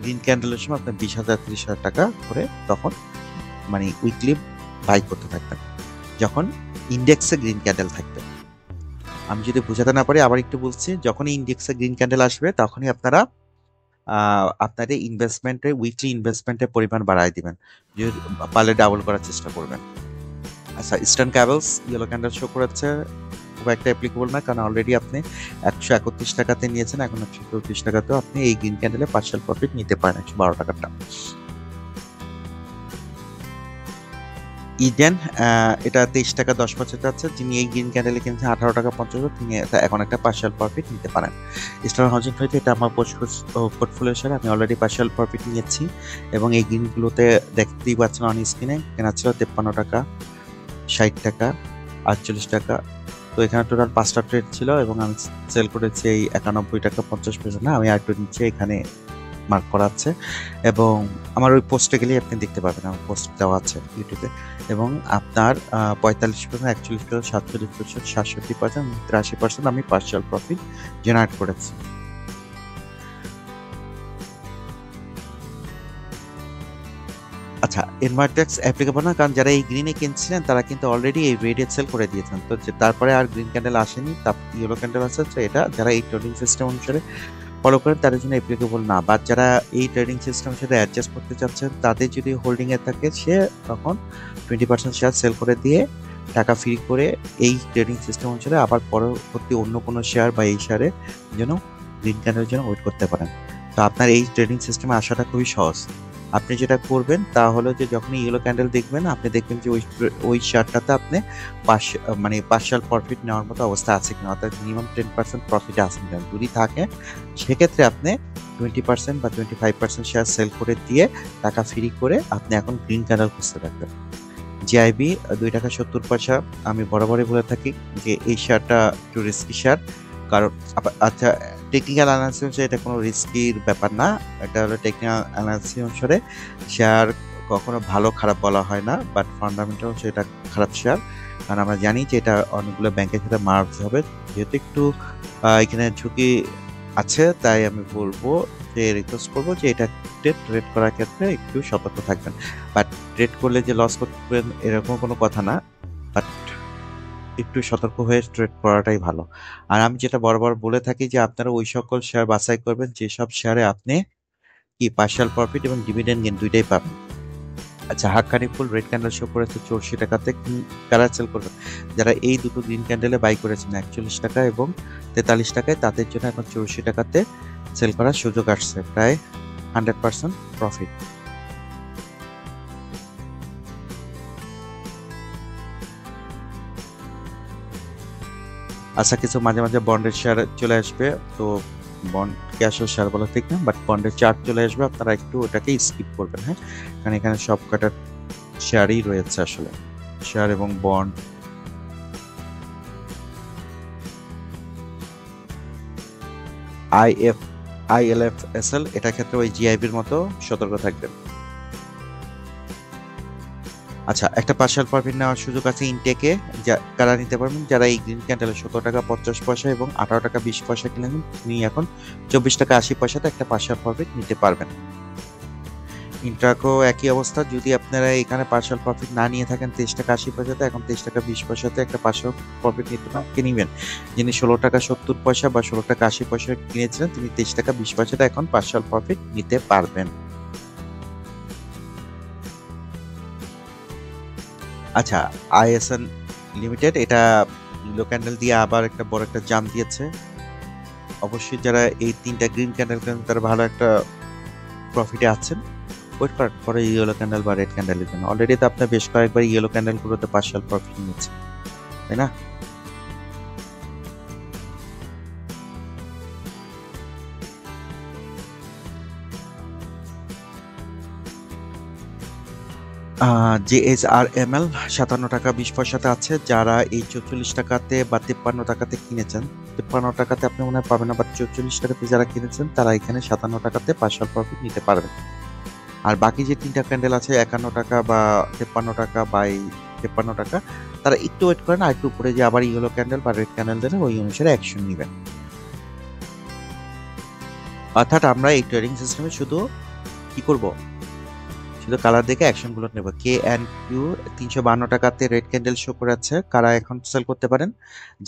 গ্রিন ক্যান্ডেলের সময় আপনি 20,000 30,000 টাকা করে তখন মানে উইকলি বাই করতে থাকবেন, যখন ইন্ডেক্সে গ্রিন ক্যান্ডেল থাকবে। আমি যদি বোঝাতে না পারি আবার একটু বলছি, যখনই ইন্ডেক্সে গ্রিন ক্যান্ডেল আসবে তখনই আপনারা আপনাদের ইনভেস্টমেন্টের উইকলি ইনভেস্টমেন্টের পরিমাণ বাড়ায় দিবেন, যদি পারলে ডাবল করার চেষ্টা করবেন। আচ্ছা, eastern cables yellow candle show করেছে, খুব একটা অ্যাপ্লিকেবল না, কারণ অলরেডি আপনি 131 টাকাতে নিয়েছেন, এখন 134 টাকাতেও আপনি এই গ্রিন ক্যান্ডেলে পার্শাল প্রফিট নিতে পারেন 112 টাকাটা। ইডেন এটা 23 টাকা 10 পয়সা আছে, যিনি এই গ্রিন ক্যান্ডেলে কিনছেন 18 টাকা 50, তিনি এখন একটা পার্শাল প্রফিট নিতে পারেন। ইস্টার্ন হাউজিং হইতে এটা আমার পোর্টফোলিও শেয়ার, আমি অলরেডি পার্শাল প্রফিট নিয়েছি, এবং এই গ্রিনগুলোতে দেখতেই পাচ্ছেন অন স্ক্রিনে, কেনা ছিল 53 টাকা, 60 টাকা, 48 টাকা। তো এখানে টোটাল 5টা ট্রেড ছিল, এবং আমি সেল করেছি এই 91 টাকা 50 পয়সা। না, আমি আরেকটু নিচে এখানে মার্ক করা আছে, এবং আমার ওই পোস্টে গেলেই আপনি দেখতে পাবেন, আমার পোস্ট দেওয়া আছে ইউটিউবে। এবং আপনার 45%, 41%, 47%, 67%, 83% আমি পার্শাল প্রফিট জেনারেট করেছি। আচ্ছা, ইনভার্টেক্স অ্যাপ্লিকেবল না, কারণ যারা এই গ্রিনে কিনছিলেন তারা কিন্তু অলরেডি এই রেডে সেল করে দিয়েছেন, তো তারপরে আর গ্রিন ক্যান্ডেল আসেনি, ইয়েলো ক্যান্ডেল আছে। তো এটা যারা এই ট্রেডিং সিস্টেম অনুসারে ফলো করেন তাদের জন্য অ্যাপ্লিকেবল না, বাট যারা এই ট্রেডিং সিস্টেমের সাথে অ্যাডজাস্ট করতে চাচ্ছেন তাদের যদি হোল্ডিংয়ে থাকে সে তখন 20% শেয়ার সেল করে দিয়ে টাকা ফ্রি করে এই ট্রেডিং সিস্টেম অনুসারে আবার পরবর্তী অন্য কোনো শেয়ার বা এই শেয়ারের জন্য গ্রিন ক্যান্ডেলের জন্য ওয়েট করতে পারেন। তো আপনার এই ট্রেডিং সিস্টেমে আসাটা খুবই সহজ। আপনি যেটা করবেন তা হলো যে যখনই ইয়েলো ক্যান্ডেল দেখবেন আপনি দেখবেন যে ওই শেয়ারটাতে আপনি পার্শাল প্রফিট নেওয়ার মতো অবস্থা আছে কিনা, অর্থাৎ মিনিমাম 10% প্রফিটে আছে কিনা। যদি থাকে সেক্ষেত্রে আপনি 20% বা 25% শেয়ার সেল করে দিয়ে টাকা ফ্রি করে আপনি এখন গ্রিন ক্যান্ডেল খুঁজতে থাকবেন। জিআইবি 2 টাকা 70 পয়সা। আমি বরাবরই বলে থাকি যে এই শেয়ারটা একটু রিস্কি শেয়ার, কারণ আচ্ছা টেকনিক্যাল অ্যানালিসিস অনুসারে এটা কোনো রিস্কির ব্যাপার না। এটা হলো টেকনিক্যাল অ্যানালিসিস অনুসারে শেয়ার কখনো ভালো খারাপ বলা হয় না, বাট ফান্ডামেন্টাল সেটা খারাপ শেয়ার, কারণ আমরা জানি যে এটা অনেকগুলো ব্যাংকের সাথে মার্জ হবে। যেহেতু একটু এখানে ঝুঁকি আছে তাই আমি বলবো যে রিকোয়েস্ট করবো যে এটা ট্রেড করার ক্ষেত্রে একটু সতর্ক থাকবেন। বাট ট্রেড করলে যে লস করবেন এরকম কোনো কথা না, বাট একটু সতর্ক হয়ে ট্রেড করাটাই ভালো। আর আমি যেটা বরাবর বলে থাকি যে আপনারা ওই সকল শেয়ার বাছাই করবেন যেসব শেয়ারে আপনি কি পার্শাল প্রফিট এবং ডিভিডেন্ড গেইন দুইটাই পাবেন। আচ্ছা, হাক্কানি ফুল রেড ক্যান্ডেল শো করেছে 84 টাকাতে, কারা সেল করবেন? যারা এই দুটো গ্রিন ক্যান্ডেলে বাই করেছেন 41 টাকা এবং 43 টাকায়, তাদের জন্য এখন 84 টাকাতে সেল করার সুযোগ আসছে, প্রায় 100% প্রফিট। আচ্ছা, কিছু মাঝে মাঝে বন্ডের শেয়ার চলে আসবে, তো বন্ড ক্যাশের শেয়ার বলা ঠিক না, বাট বন্ডের চার্ট চলে আসবে, আপনারা একটু ওটাকে স্কিপ করবেন। হ্যাঁ, কারণ এখানে সব কটা শেয়ারই রয়েছে, আসলে শেয়ার এবং বন্ড। ILFSL এটা ক্ষেত্রে ওই জিআইবির মতো সতর্ক থাকবেন। আচ্ছা, একটা পার্শাল প্রফিট নেওয়ার সুযোগ আছে ইনটেকে, কারা নিতে পারবেন? যারা এই গ্রিন ক্যান্ডেলে 17 টাকা 50 পয়সা এবং 18 টাকা 20 পয়সা কিনেছেন, তিনি এখন 24 টাকা 80 পয়সাতে একটা পার্শাল প্রফিট নিতে পারবেন। ইন্ট্রাকো একই অবস্থা, যদি আপনারা এখানে পার্শাল প্রফিট না নিয়ে থাকেন 23 টাকা 80 পয়সাতে, এখন 23 টাকা 20 পয়সাতে একটা পার্শাল প্রফিট নিবেন। যিনি 16 টাকা 70 পয়সা বা 16 টাকা 80 পয়সা কিনেছিলেন, তিনি 23 টাকা 20 পয়সাতে এখন পার্শাল প্রফিট নিতে পারবেন। আচ্ছা, ISN লিমিটেড এটা ইয়েলো ক্যান্ডেল দিয়ে আবার একটা বড় একটা জাম্প দিয়েছে। অবশ্যই যারা এই তিনটা গ্রিন ক্যান্ডেল তারা ভালো একটা প্রফিটে আছেন, ওয়েট করার পরে ইয়েলো ক্যান্ডেল বা রেড ক্যান্ডেলের জন্য। অলরেডি তো আপনার বেশ কয়েকবার ইয়েলো ক্যান্ডেলগুলোতে পার্শাল প্রফিট নিচ্ছে, তাই না? JSRML 57 টাকা 20 পয়সাতে আছে। যারা এই 44 টাকাতে বা 53 টাকাতে কিনেছেন, 53 টাকাতে আপনি মনে হয় পাবেন না, বাট 44 টাকাতে যারা কিনেছেন তারা এখানে 57 টাকাতে পার্শাল প্রফিট নিতে পারবেন। আর বাকি যে তিনটা ক্যান্ডেল আছে 51 টাকা বা 53 টাকা বা 53 টাকা, তারা একটু ওয়েট করেন, আর একটু উপরে যে আবার ইয়েলো ক্যান্ডেল বা রেড ক্যান্ডেল দেন, ওই অনুসারে অ্যাকশন নেবেন। অর্থাৎ আমরা এই ট্রেডিং সিস্টেমে শুধু কি করব, শুধু কালার দেখে অ্যাকশন গুলো নেব। KNQ 352 টাকাতে রেড ক্যান্ডেল শো করেছে, কারা এখন সেল করতে পারেন?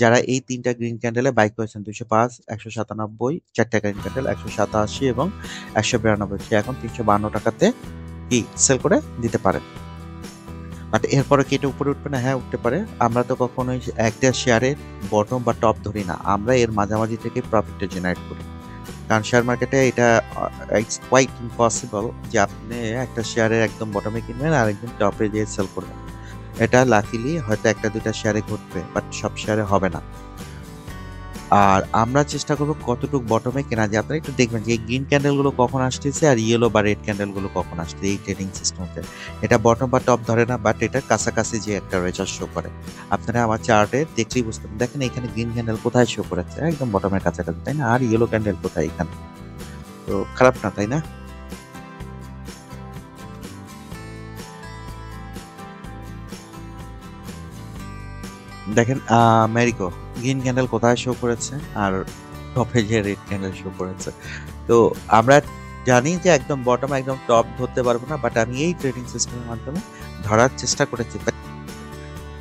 যারা এই তিনটা গ্রিন ক্যান্ডেলে বাই করেছেন 205, 197, চারটা গ্রিন ক্যান্ডেল 187 এবং 192, সে এখন 352 টাকাতে কি সেল করে দিতে পারেন। বাট এরপরে কি এটা উপরে উঠবে না? হ্যাঁ, উঠতে পারে। আমরা তো কখনোই একটা শেয়ারের বটম বা টপ ধরি না, আমরা এর মাঝামাঝি থেকে প্রফিটটা জেনারেট করি, কারণ শেয়ার মার্কেটে এটা ইটস কোয়াইট ইম্পসিবল যে আপনি একটা শেয়ারের একদম বটমে কিনবেন আর একদম টপে দিয়ে সেল করবেন। এটা লাকিলি হয়তো একটা দুইটা শেয়ারে ঘটবে, বাট সব শেয়ারে হবে না। আর আমরা চেষ্টা করবো কতটুকু বটমে কেনা যায়। আপনারা একটু দেখবেন যে এই গ্রিন ক্যান্ডেলগুলো কখন আসতেছে আর ইয়েলো বা রেড ক্যান্ডেলগুলো কখন আসছে এই ট্রেডিং সিস্টেমতে। এটা বটম বা টপ ধরে না, বাট এটা কাছাকাছি যে একটা রেজাল্ট শো করে। আপনারা আমার চার্টে দেখলেই বুঝতে পারেন। দেখেন এখানে গ্রিন ক্যান্ডেল কোথায় শো করেছে, একদম বটমের কাছাকাছি, তাই না? আর ইয়েলো ক্যান্ডেল কোথায় এখানে, তো খারাপ না, তাই না? দেখেন মেরিকো গ্রিন ক্যান্ডেল কোথায় শো করেছে আর টপে যে রেড ক্যান্ডেল শো করেছে। তো আমরা জানি যে একদম বটম একদম টপ ধরতে পারবো না, বাট আমি এই ট্রেডিং সিস্টেমের মাধ্যমে ধরার চেষ্টা করেছি।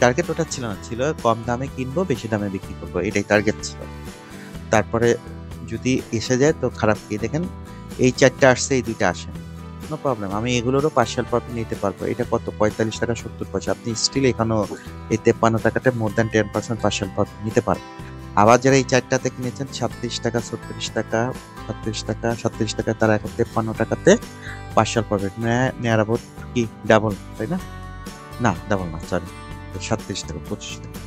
টার্গেট ওটা ছিল না, ছিল কম দামে কিনবো বেশি দামে বিক্রি করবো, এটাই টার্গেট ছিল। তারপরে যদি এসে যায় তো খারাপ কি, দেখেন এই 4টা আসছে, এই 2টা আসেনি, নো প্রবলেম, আমি এগুলোরও পার্শিয়াল প্রফিট নিতে পারবো। এটা কত, 45 টাকা 70 পয়সা, আপনি স্টিল এখানেও এই 53 টাকাতে মোর দ্যান 10% পার্শিয়াল প্রফিট নিতে পারবেন। আবার যারা এই 4টাতে কিনেছেন 37 টাকা 36 টাকা 37 টাকা 37 টাকা, তারা এখন 53 টাকাতে পার্শিয়াল প্রফিট নেয়ার আবার কি ডাবল, তাই না? না ডাবল না, সরি, 37 টাকা 25 টাকা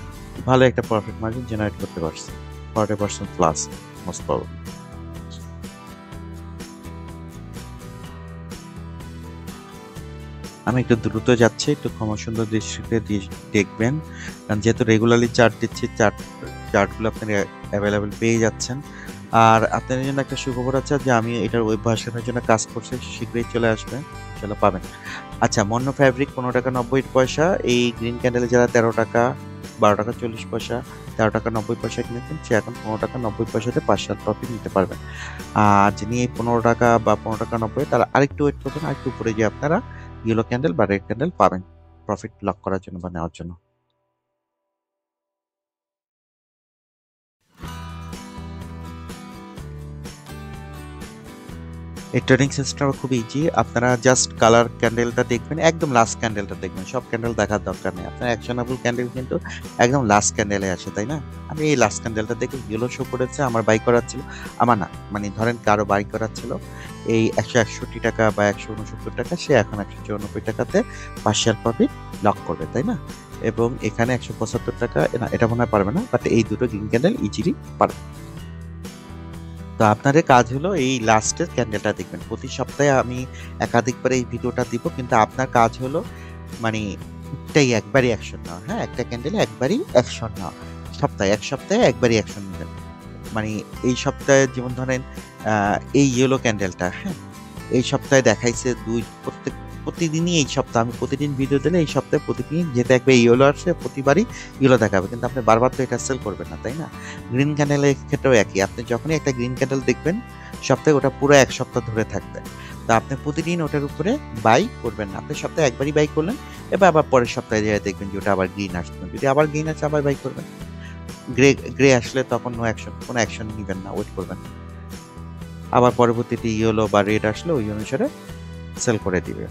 ভালো একটা প্রফিট মার্জিন জেনারেট করতে পারছে, 40% প্লাস মোস্ট প্রবাবলি। আমি একটু দ্রুত যাচ্ছি, একটু ক্ষমা সুন্দর দৃষ্টিতে দেখবেন, কারণ যেহেতু রেগুলারলি চার্ট দিচ্ছি, চার্টগুলো আপনি অ্যাভেলেবেল পেয়ে যাচ্ছেন। আর আপনাদের জন্য একটা সুখবর আছে যে আমি এটার ওয়েব ভার্সনের জন্য কাজ করছি, শীঘ্রই চলে আসবে, চলো পাবেন। আচ্ছা, মন্য ফ্যাব্রিক 15 টাকা 90 পয়সা, এই গ্রিন ক্যান্ডেলে যারা 13 টাকা 12 টাকা 40 পয়সা 13 টাকা 90 পয়সা কিনেছেন, সে এখন 15 টাকা 90 পয়সাতে পার্শিয়াল প্রফিট নিতে পারবেন। আর যিনি এই 15 টাকা বা 15 টাকা 90, তারা আরেকটু ওয়েট করবেন, আরেকটু উপরে গিয়ে আপনারা ইয়েলো ক্যান্ডেল বা রেড ক্যান্ডেল পাবেন প্রফিট লক করার জন্য বা নেওয়ার জন্য। এই ট্রেডিং সিস্টেম খুব ইজি, আপনারা জাস্ট কালার ক্যান্ডেলটা দেখবেন, একদম লাস্ট ক্যান্ডেলটা দেখবেন, সব ক্যান্ডেল দেখার দরকার নেই। আপনার অ্যাকশনেবল ক্যান্ডেল কিন্তু একদম লাস্ট ক্যান্ডেলে আসে, তাই না? আমি এই লাস্ট ক্যান্ডেলটা দেখে ইয়েলো শো করেছে, আমার বাই করার ছিল, আমার না, মানে ধরেন কারো বাই করার ছিল এই 161 টাকা বা 169 টাকা, সে এখন 194 টাকাতে পার্শিয়াল প্রফিট লক করবে, তাই না? এবং এখানে 175 টাকা, না এটা মনে হয় পারবে না, বাট এই দুটো গ্রিন ক্যান্ডেল ইজিলি পারবে। তো আপনাদের কাজ হলো এই লাস্টের ক্যান্ডেলটা দেখবেন। প্রতি সপ্তাহে আমি একাধিকবার এই ভিডিওটা দিব, কিন্তু আপনার কাজ হলো মানে একটাই একবারই অ্যাকশন নেওয়া। হ্যাঁ, একটা ক্যান্ডেলে একবারই অ্যাকশন নেওয়া, এক সপ্তাহে একবারই অ্যাকশন নেবেন। মানে এই সপ্তাহে যেমন ধরেন এই ইয়েলো ক্যান্ডেলটা, হ্যাঁ এই সপ্তাহে দেখাইছে প্রতিদিনই, এই সপ্তাহে আমি প্রতিদিন ভিডিও দিলে এই সপ্তাহে প্রতিদিন যেটা একবার ইয়েলো আসছে প্রতিবারই ইয়েলো দেখাবে, কিন্তু আপনি বারবার তো এটা সেল করবেন না, তাই না? গ্রিন ক্যান্ডেলের ক্ষেত্রেও একই, আপনি যখনই একটা গ্রিন ক্যান্ডেল দেখবেন সপ্তাহে, ওটা পুরো এক সপ্তাহ ধরে থাকবে, তো আপনি প্রতিদিন ওটার উপরে বাই করবেন না, আপনি সপ্তাহে একবারই বাই করলেন, এবার আবার পরের সপ্তাহে যেয়ে দেখবেন যে ওটা আবার গ্রিন আসবে, যদি আবার গ্রিন আসে আবার বাই করবেন, গ্রে আসলে তখন কোনো অ্যাকশন নেবেন না, ওয়েট করবেন, আবার পরবর্তীতে ইয়েলো বা রেড আসলে ওই অনুসারে সেল করে দিবে।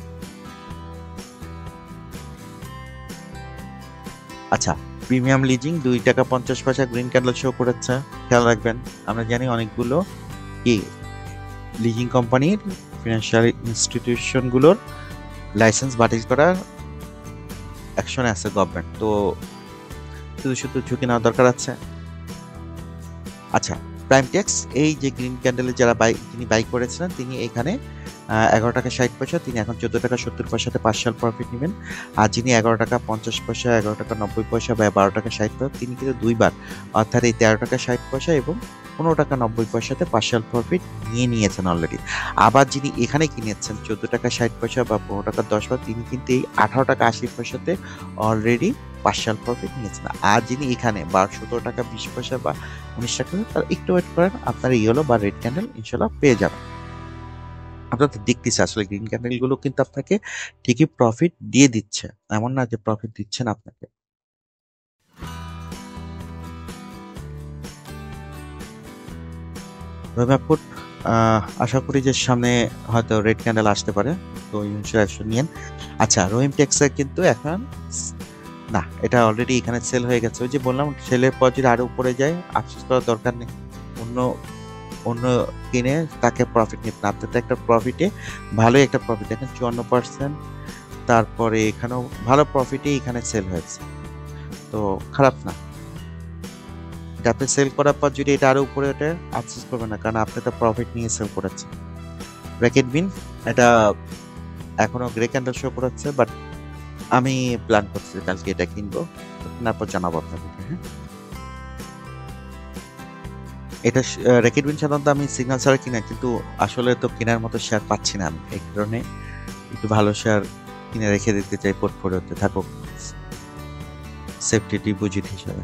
আচ্ছা, প্রিমিয়াম লিজিং 2 টাকা 50 পয়সা গ্রিন ক্যান্ডেল শো করেছে, খেয়াল রাখবেন। আমরা জানি অনেকগুলো কি লিজিং কোম্পানির ফিনান্সিয়াল ইনস্টিটিউশনগুলোর লাইসেন্স বাতিল করার অ্যাকশনে আছে গভর্নমেন্ট, তো শুধু ঝুঁকি নেওয়ার দরকার আছে। আচ্ছা, প্রাইম ট্যাক্স, এই যে গ্রিন ক্যান্ডেলে যিনি বাই করেছিলেন, তিনি এখানে 11 টাকা 60 পয়সা, তিনি এখন 14 টাকা 70 পয়সাতে পার্শিয়াল প্রফিট নেবেন। আর যিনি 11 টাকা 50 পয়সা 11 টাকা 90 পয়সা বা 12 টাকা 60 পয়সা, তিনি কিন্তু দুইবার, অর্থাৎ এই 13 টাকা 60 পয়সা এবং 15 টাকা 90 পয়সাতে পার্শিয়াল প্রফিট নিয়েছেন অলরেডি। আবার যিনি এখানে কিনেছেন 14 টাকা 60 পয়সা বা 15 টাকা 10 পয়সা, তিনি কিন্তু এই 18 টাকা 80 পয়সাতে অলরেডি পার্শিয়াল প্রফিট নিয়েছেন। আর যিনি এখানে 17 টাকা 20 পয়সা বা 19 টাকা, তার একটু ওয়েট করেন, আপনারা ইয়েলো বা রেড ক্যান্ডেল ইনশাল্লাহ পেয়ে যাবেন। আপনারা তো দেখতেছি আসলে গ্রিন ক্যান্ডেল গুলো কিন্তু আপনাকে ঠিকই প্রফিট দিয়ে দিচ্ছে, এমন না যে প্রফিট দিচ্ছে না আপনাকে। রোডম্যাপ আশা করি যে সামনে হয়তো রেড ক্যান্ডেল আসতে পারে, তো ইনশাল্লাহ নিয়েন। আচ্ছা, রহিম টেক্সের কিন্তু এখন না, এটা অলরেডি এখানে সেল হয়ে গেছে, ওই যে বললাম সেলের পর যদি আরো উপরে যায় আফসোস করার দরকার নেই, অন্য কিনে তাকে প্রফিট নিতে না, আপনার তো একটা প্রফিটে ভালোই একটা প্রফিট, দেখেন 54%, তারপরে এখানেও ভালো প্রফিটে এখানে সেল হয়েছে, তো খারাপ না। আপনি সেল করার পর যদি এটা আরো উপরে ওঠে আফসোস করবেন না, কারণ আপনি তো প্রফিট নিয়ে সেল করেছেন। ব্র্যাকেট বিন, এটা এখনো গ্রে ক্যান্ডেল শো করাচ্ছে, বাট আমি প্ল্যান করছি কালকে এটা কিনবো, তারপর জানাবো আপনাদেরকে। হ্যাঁ, এটা র্যাকেট বিন সাধারণত আমি সিগন্যাল ছাড়া কিনা, কিন্তু আসলে তো কেনার মতো শেয়ার পাচ্ছি না আমি, এই কারণে একটু ভালো শেয়ার কিনে রেখে দিতে চাই পোর্টফোলিওতে, থাকুক সেফটি ডিপোজিট হিসাবে।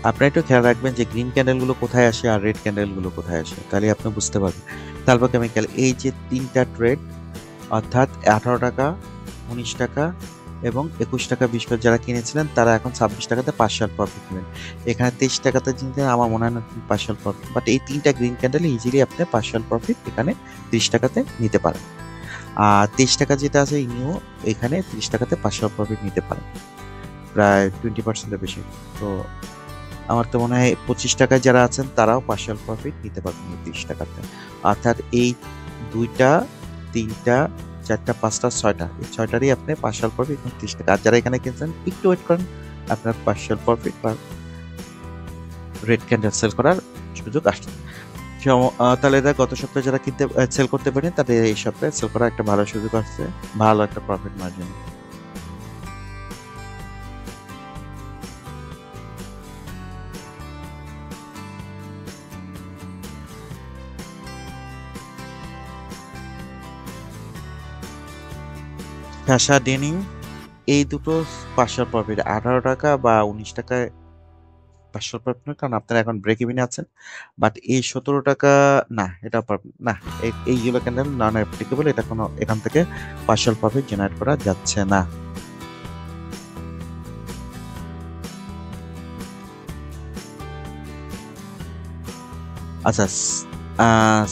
আপনারা একটু খেয়াল রাখবেন যে গ্রিন ক্যান্ডেল গুলো কোথায় আসে আর রেড ক্যান্ডেল গুলো কোথায় আসে, তাহলে আপনি বুঝতে পারবেন। তারপর কেমিক্যাল, এই যে 3টা ট্রেড, অর্থাৎ 18 টাকা 19 টাকা এবং 21 টাকা 20 পয়সা যারা কিনেছিলেন তারা এখন 26 টাকাতে পার্শিয়াল প্রফিট নেবেন। এখানে 23 টাকাতে কিনতে আমার মনে হয় না পার্শিয়াল প্রফিট, বাট এই 3টা গ্রিন ক্যান্ডেল ইজিলি আপনি পার্শিয়াল প্রফিট এখানে 30 টাকাতে নিতে পারেন। আর 23 টাকা যেটা আছে নিউ, এখানে 30 টাকাতে পার্শিয়াল প্রফিট নিতে পারেন, প্রায় 20%-এর বেশি। তো আমার তো মনে হয় 25 টাকায় যারা আছেন তারাও পার্শিয়াল প্রফিট নিতে পারবেন এই 30 টাকাতে। অর্থাৎ এই 2টা 3টা 4টা 5টা 6টা, এই 6টারই আপনি পার্শিয়াল প্রফিট 30 টাকা। আর যারা এখানে কিনছেন একটু ওয়েট করেন, আপনার পার্শিয়াল প্রফিট বা রেড ক্যান্ডেল সেল করার সুযোগ আসবে। তাহলে এরা গত সপ্তাহে যারা কিনতে সেল করতে পারেন তাদের এই সপ্তাহে সেল করার একটা ভালো সুযোগ আসছে, ভালো একটা প্রফিট মার্জিন। ফ্যাশা ডেনিম এই দুটো পার্শিয়াল প্রফিট 18 টাকা বা 19 টাকায় পার্শিয়াল প্রফিট, কারণ আপনারা এখন ব্রেক ইভিনে আছেন। বাট এই 17 টাকা না, এটা না, এই ইয়েলো ক্যান্ডেল নন অ্যাপ্লিকেবল, এটা কোনো এখান থেকে পার্শিয়াল প্রফিট জেনারেট করা যাচ্ছে না। আচ্ছা,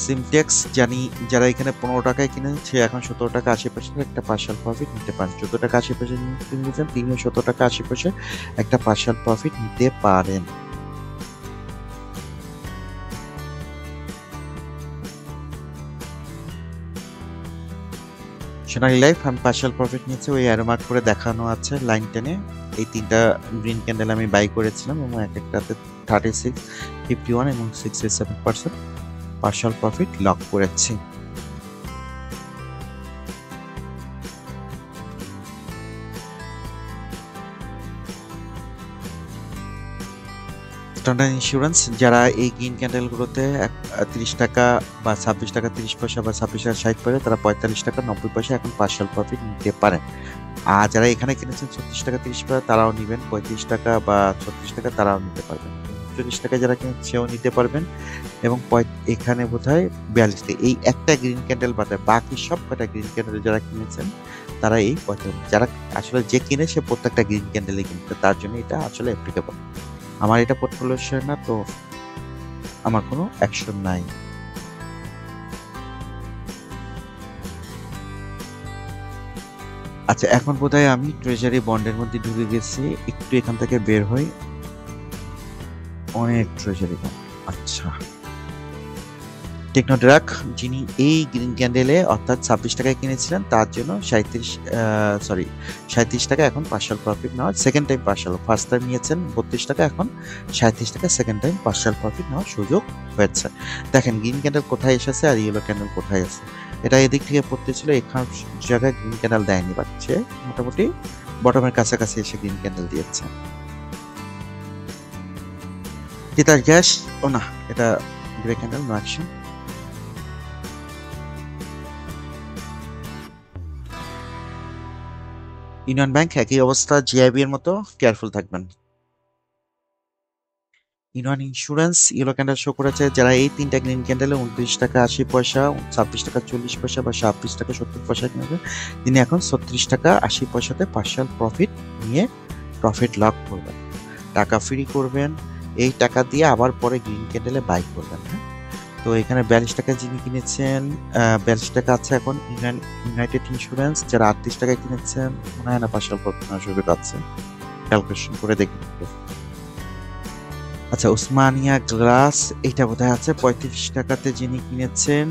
সিমটেক্স জানি যারা এখানে 15 টাকায় কিনেন সে এখন 17 টাকা 80 পয়সা একটা পার্শিয়াল প্রফিট নিতে পারেন। 14 টাকা 80 পয়সা কিনেছেন তিনিও 17 টাকা 80 পয়সা একটা পার্শিয়াল প্রফিট নিতে পারেন। সোনালী লাইফ আমি পার্শিয়াল প্রফিট নিচ্ছে, ওই অ্যারো মার্ক করে দেখানো আছে লাইন টেনে। এই 3টা গ্রিন ক্যান্ডেল আমি বাই করেছিলাম এবং এক একটাতে 36, 51 এবং 67% পার্শিয়াল প্রফিট লক করেছি। স্ট্যান্ডার্ড ইন্স্যুরেন্স যারা এই গ্রিন ক্যান্ডেলগুলোতে 30 টাকা বা 26 টাকা 30 পয়সা বা 26 টাকা 60 পয়সা, তারা 45 টাকা 90 পয়সা এখন পার্শিয়াল প্রফিট নিতে পারেন। আর যারা এখানে কিনেছেন 36 টাকা 30 পয়সা তারাও নেবেন, 35 টাকা বা 36 টাকা তারাও নিতে পারবেন, 40 টাকা যারা কিনেছেন সেও নিতে পারবেন। এবং এখানে বোধ হয় 42 এই একটা গ্রিন ক্যান্ডেল বাদে বাকি সব কটা গ্রিন ক্যান্ডেল যারা কিনেছেন তারা এই 45, যারা আসলে যে কিনে সে প্রত্যেকটা গ্রিন ক্যান্ডেলই কিনতে, তার জন্য এটা আসলে অ্যাপ্লিকেবল। আমার এটা পোর্টফোলিও শেয়ার না, তো আমার কোনো অ্যাকশন নাই। আচ্ছা, এখন বোধহয় আমি ট্রেজারি বন্ডের মধ্যে ঢুকে গেছি, একটু এখান থেকে বের হই। অনেক ট্রেজারি বন্ড। আচ্ছা, টেকনোড্রাক যিনি এই গ্রিন ক্যান্ডেলে অর্থাৎ 26 টাকায় কিনেছিলেন তার জন্য 37 টাকা এখন পার্শিয়াল প্রফিট নেওয়ার second time partial, first time নিয়েছেন 32 টাকা, এখন 37 টাকা সেকেন্ড টাইম পার্শিয়াল প্রফিট নেওয়ার সুযোগ হয়েছে। দেখেন গ্রিন ক্যান্ডেল কোথায় এসেছে আর ইয়েলো ক্যান্ডেল কোথায় আছে। এটা এদিক থেকে পড়তে ছিল, এখান জায়গায় গ্রিন ক্যান্ডেল দেয়নি, বাট সে মোটামুটি বটমের কাছাকাছি এসে গ্রিন ক্যান্ডেল দিয়েছে। তিতাস গ্যাস, ও না, এটা grey candle, no action. Union Bank একই অবস্থা, জিআইবি এর মতো, কেয়ারফুল থাকবেন। Union Insurance yellow candle show করেছে, যারা এই 3টা গ্রিন ক্যান্ডেলে 29 টাকা 80 পয়সা, 26 টাকা 40 পয়সা বা 26 টাকা 70 পয়সা কিনেছে, তিনি এখন 36 টাকা 80 পয়সাতে পার্শিয়াল প্রফিট নিয়ে প্রফিট লক করবেন, টাকা ফ্রি করবেন। এই টাকা দিয়ে আবার পরে গ্রিন ক্যান্ডেলে বাই করবেন। হ্যাঁ, তো এখানে 42 টাকা যিনি কিনেছেন 42 টাকা আছে এখন ইউনাইটেড ইন্স্যুরেন্স, যারা 38 টাকায় কিনেছেন মনে হয় না পার্শিয়াল প্রফিট নেওয়ার সুযোগ আছে, ক্যালকুলেশন করে দেখবেন। আচ্ছা, উসমানিয়া গ্লাস এটা বোধহয় আছে 35 টাকাতে যিনি কিনেছেন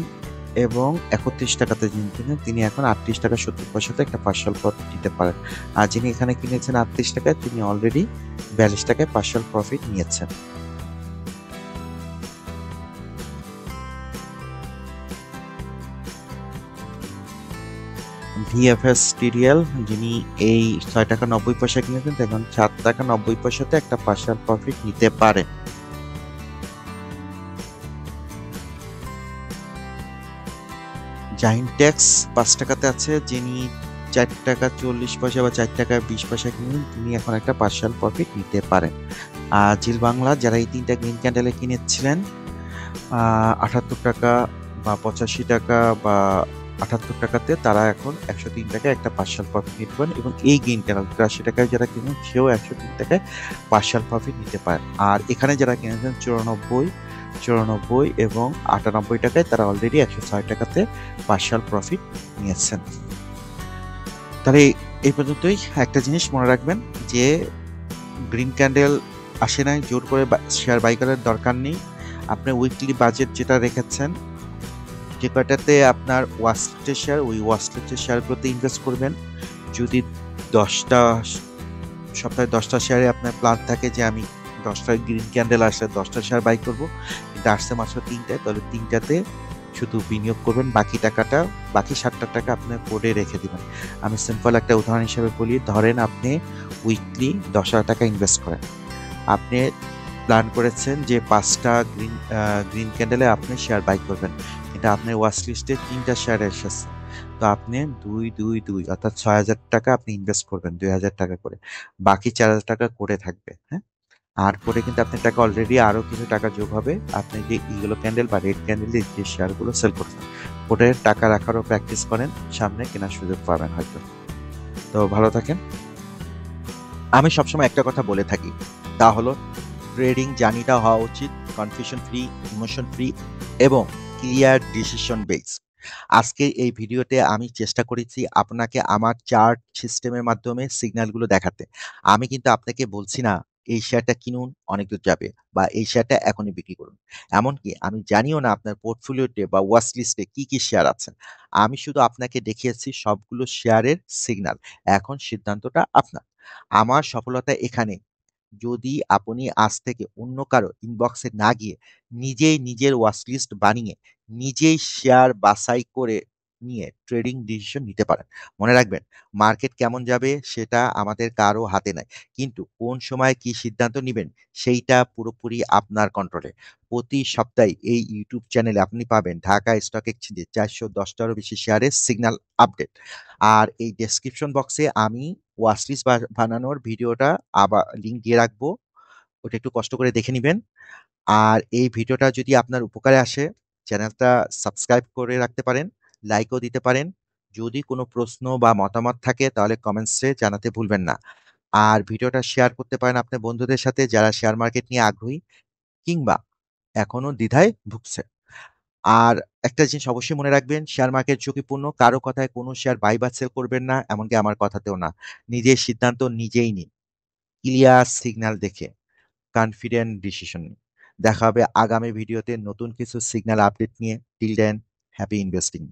এবং 31 টাকাতে যিনি কিনেছেন তিনি এখন 38 টাকা 70 পয়সাতে একটা পার্শিয়াল প্রফিট দিতে পারেন। আর যিনি এখানে কিনেছেন 38 টাকায় তিনি অলরেডি 42 টাকায় পার্শিয়াল প্রফিট নিয়েছেন। ভিএফএস টিডিএল যিনি এই 6 টাকা 90 পয়সা কিনেছেন এখন 7 টাকা 90 পয়সাতে একটা পার্শিয়াল প্রফিট নিতে পারেন। জাইনটেক্স 5 টাকাতে আছে, যিনি 4 টাকা 40 পয়সা বা 4 টাকা 20 পয়সা কিনেছেন তিনি এখন একটা পার্শিয়াল প্রফিট নিতে পারেন। আর জিল বাংলা যারা এই 3টা গ্রিন ক্যান্ডেলে কিনেছিলেন 78 টাকা বা 85 টাকা বা টাকাতে তারা এখন 103 টাকায় একটা পার্শাল প্রফিট নিতে পারেন, এবং এই গেইন ক্যানেল 83 টাকায় যারা কিনুন সেও 103 টাকায় পার্শাল প্রফিট নিতে পারেন। আর এখানে যারা কিনেছেন 94 এবং 98 টাকায়, তারা অলরেডি 106 টাকাতে পার্শাল প্রফিট নিয়েছেন। তাহলে এই পর্যন্তই। একটা জিনিস মনে রাখবেন যে গ্রিন ক্যান্ডেল আসে নাই, জোর করে শেয়ার বাই করার দরকার নেই। আপনি উইকলি বাজেট যেটা রেখেছেন, যে কয়টাতে আপনার ওয়াস্টের শেয়ার, ওই ওয়াস্টের শেয়ারগুলোতে ইনভেস্ট করবেন। যদি 10টা সপ্তাহে 10টা শেয়ারে আপনার প্ল্যান থাকে যে আমি 10টা গ্রিন ক্যান্ডেল আসলে 10টা শেয়ার বাই করব, কিন্তু আসছে মাত্র 3টায়, তাহলে 3টাতে শুধু বিনিয়োগ করবেন, বাকি 60টা টাকা আপনি পড়ে রেখে দিবেন। আমি সিম্পল একটা উদাহরণ হিসেবে বলি, ধরেন আপনি উইকলি 10,000 টাকা ইনভেস্ট করেন। আপনি প্ল্যান করেছেন যে 5টা গ্রিন ক্যান্ডেলে আপনি শেয়ার বাই করবেন, কিন্তু আপনার ওয়াচ লিস্টে 3টা শেয়ার এসেছে, তো আপনি 2 অর্থাৎ 6,000 টাকা আপনি ইনভেস্ট করবেন 2,000 টাকা করে, বাকি 4,000 টাকা করে থাকবে। হ্যাঁ, আর করে কিন্তু আপনার টাকা অলরেডি আরো কিছু টাকা যোগ হবে, আপনি যে ইয়েলো ক্যান্ডেল বা রেড ক্যান্ডেলের যে শেয়ারগুলো সেল করছেন, ওটার টাকা রাখারও প্র্যাকটিস করেন, সামনে কেনার সুযোগ পাবেন হয়তো। তো ভালো থাকেন। আমি সবসময় একটা কথা বলে থাকি, তা হলো ট্রেডিং জার্নিটা হওয়া উচিত কনফিউশন ফ্রি, ইমোশন ফ্রি এবং ক্লিয়ার ডিসিশন বেস। আজকে এই ভিডিওতে আমি চেষ্টা করেছি আপনাকে আমার চার্ট সিস্টেমের মাধ্যমে সিগন্যালগুলো দেখাতে। আমি কিন্তু আপনাকে বলছি না এই শেয়ারটা কিনুন, অনেক দূর যাবে, বা এই শেয়ারটা এখনই বিক্রি করুন। এমনকি আমি জানিও না আপনার পোর্টফোলিওতে বা ওয়াচ লিস্টে কি কি শেয়ার আছে। আমি শুধু আপনাকে দেখিয়েছি সবগুলো শেয়ারের সিগন্যাল। এখন সিদ্ধান্তটা আপনার। আমার সফলতা এখানে, যদি আপনি আজ থেকে অন্য কারো ইনবক্সে না গিয়ে নিজেই নিজের ওয়াচলিস্ট বানিয়ে নিজেই শেয়ার বাছাই করে নিয়ে ট্রেডিং ডিসিশন নিতে পারেন। মনে রাখবেন, মার্কেট কেমন যাবে সেটা আমাদের কারো হাতে নাই, কিন্তু কোন সময় কি সিদ্ধান্ত নেবেন সেইটা পুরোপুরি আপনার কন্ট্রোলে। প্রতি সপ্তাহে এই ইউটিউব চ্যানেলে আপনি পাবেন ঢাকা স্টক এক্সচেঞ্জে 410টারও বেশি শেয়ারের সিগন্যাল আপডেট। আর এই ডেসক্রিপশন বক্সে আমি ওয়াচলিস্ট বানানোর ভিডিওটা আবার লিঙ্ক দিয়ে রাখবো, ওটা একটু কষ্ট করে দেখে নেবেন। আর এই ভিডিওটা যদি আপনার উপকারে আসে, চ্যানেলটা সাবস্ক্রাইব করে রাখতে পারেন, লাইকও দিতে পারেন। যদি কোনো প্রশ্ন বা মতামত থাকে তাহলে কমেন্টসে জানাতে ভুলবেন না। আর ভিডিওটা শেয়ার করতে পারেন আপনার বন্ধুদের সাথে যারা শেয়ার মার্কেট নিয়ে আগ্রহী কিংবা এখনো দ্বিধায় ভুগছে। আর একটা জিনিস অবশ্যই মনে রাখবেন, শেয়ার মার্কেট ঝুঁকিপূর্ণ, কারো কথায় কোনো শেয়ার বাই বা সেল করবেন না, এমনকি আমার কথাতেও না। নিজের সিদ্ধান্ত নিজেই নিন, ক্লিয়ার সিগন্যাল দেখে কনফিডেন্ট ডিসিশন নিন। দেখা হবে আগামী ভিডিওতে নতুন কিছু সিগন্যাল আপডেট নিয়ে। Till then, happy investing.